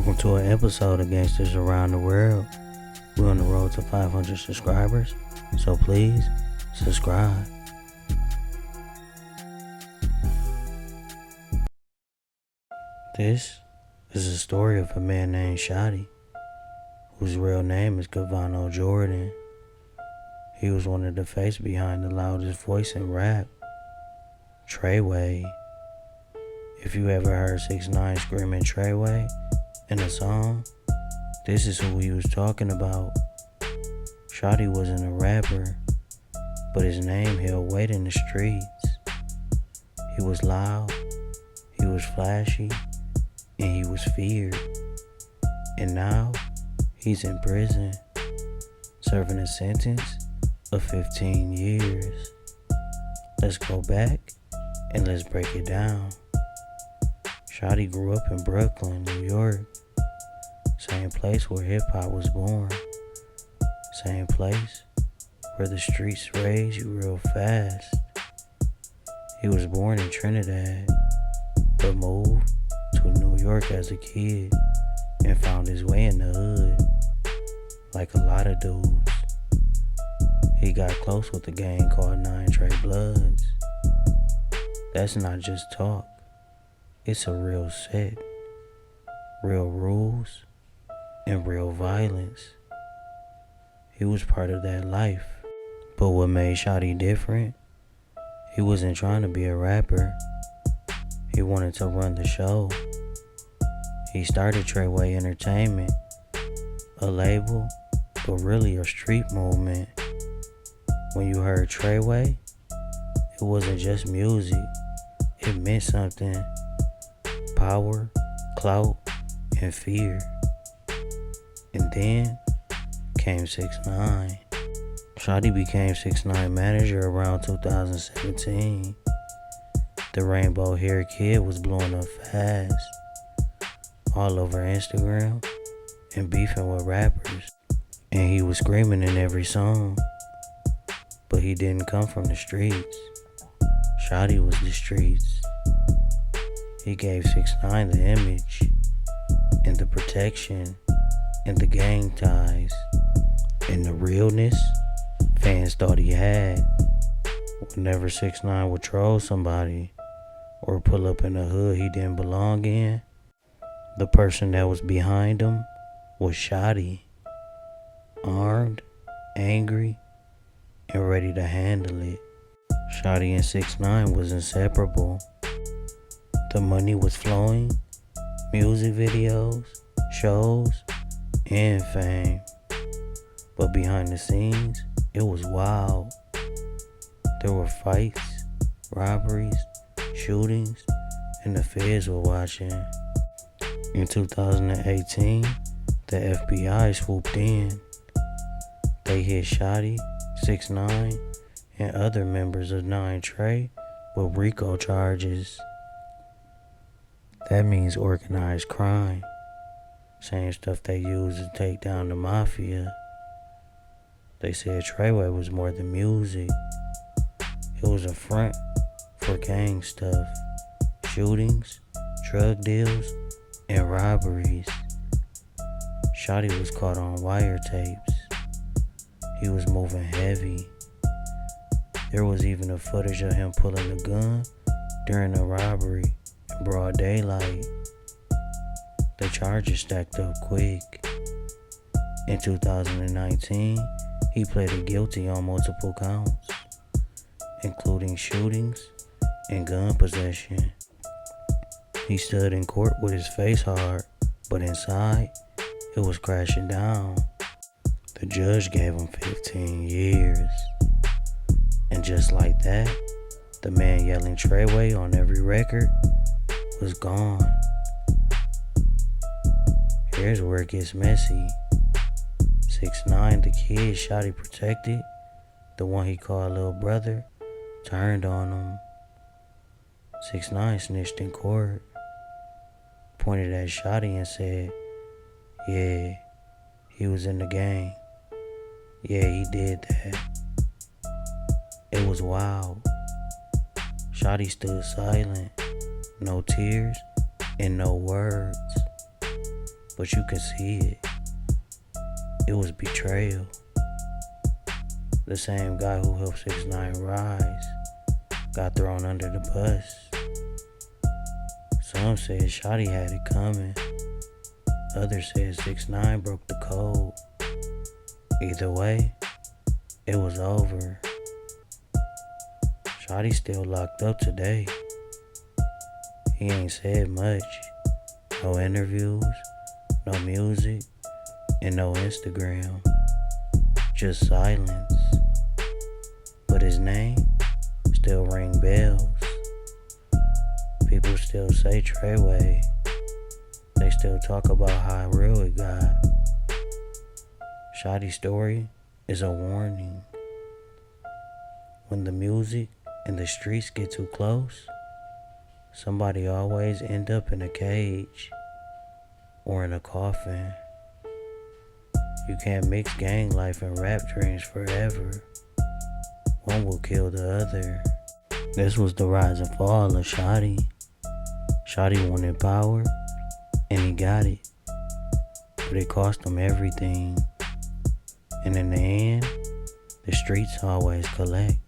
Welcome to an episode of Gangsters Around the World. We're on the road to 500 subscribers, so please subscribe. This is a story of a man named Shotti, whose real name is Gavano Jordan. He was one of the face behind the loudest voice in rap, Treyway. If you ever heard 6IX9INE screaming Treyway in a song, this is who he was talking about. Shotti wasn't a rapper, but his name held weight in the streets. He was loud, he was flashy, and he was feared. And now, he's in prison, serving a sentence of 15 years. Let's go back and let's break it down. Shotti grew up in Brooklyn, New York. Same place where hip-hop was born. Same place where the streets raise you real fast. He was born in Trinidad, but moved to New York as a kid and found his way in the hood, like a lot of dudes. He got close with a gang called Nine Trey Bloods. That's not just talk, it's a real set, real rules, and real violence. He was part of that life. But what made Shotti different? He wasn't trying to be a rapper. He wanted to run the show. He started Treyway Entertainment, a label, but really a street movement. When you heard Treyway, it wasn't just music. It meant something. Power, clout, and fear. And then came 6IX9INE. Shotti became 6IX9INE manager around 2017. The rainbow hair kid was blowing up fast, all over Instagram and beefing with rappers. And he was screaming in every song. But he didn't come from the streets. Shotti was the streets. He gave 6IX9INE the image and the protection and the gang ties and the realness fans thought he had. Whenever 6IX9INE would troll somebody or pull up in a hood he didn't belong in, the person that was behind him was Shotti, armed, angry, and ready to handle it. Shotti and 6IX9INE was inseparable. The money was flowing, music videos, shows, and fame. But behind the scenes, it was wild. There were fights, robberies, shootings, and the feds were watching. In 2018, the FBI swooped in. They hit Shotti, 6IX9INE, and other members of Nine Trey with RICO charges. That means organized crime. Same stuff they use to take down the mafia. They said Treyway was more than music. It was a front for gang stuff, shootings, drug deals, and robberies. Shotti was caught on wiretapes. He was moving heavy. There was even a footage of him pulling a gun during a robbery in broad daylight. The charges stacked up quick. In 2019, he pleaded guilty on multiple counts, including shootings and gun possession. He stood in court with his face hard, but inside, it was crashing down. The judge gave him 15 years. And just like that, the man yelling Treyway on every record was gone. Here's where it gets messy. 6IX9INE, the kid Shotti protected, the one he called little brother, turned on him. 6IX9INE snitched in court, pointed at Shotti and said, "Yeah, he was in the gang. Yeah, he did that." It was wild. Shotti stood silent, no tears and no words. but you can see it. It was Betrayal. The same guy who helped 6IX9INE rise got thrown under the bus. Some said Shotti had it coming. Others said 6IX9INE broke the code. Either way, it was over. Shotti's still locked up today. He ain't said much. No interviews, no music, and no Instagram. Just silence. But his name still ring bells. People still say Treyway. They still talk about how real it got. Shotti's story is a warning. When the music and the streets get too close, somebody always end up in a cage or in a coffin. You can't mix gang life and rap dreams forever. One will kill the other. This was the rise and fall of Shotti. Shotti wanted power, and he got it. But it cost him everything. And in the end, the streets always collect.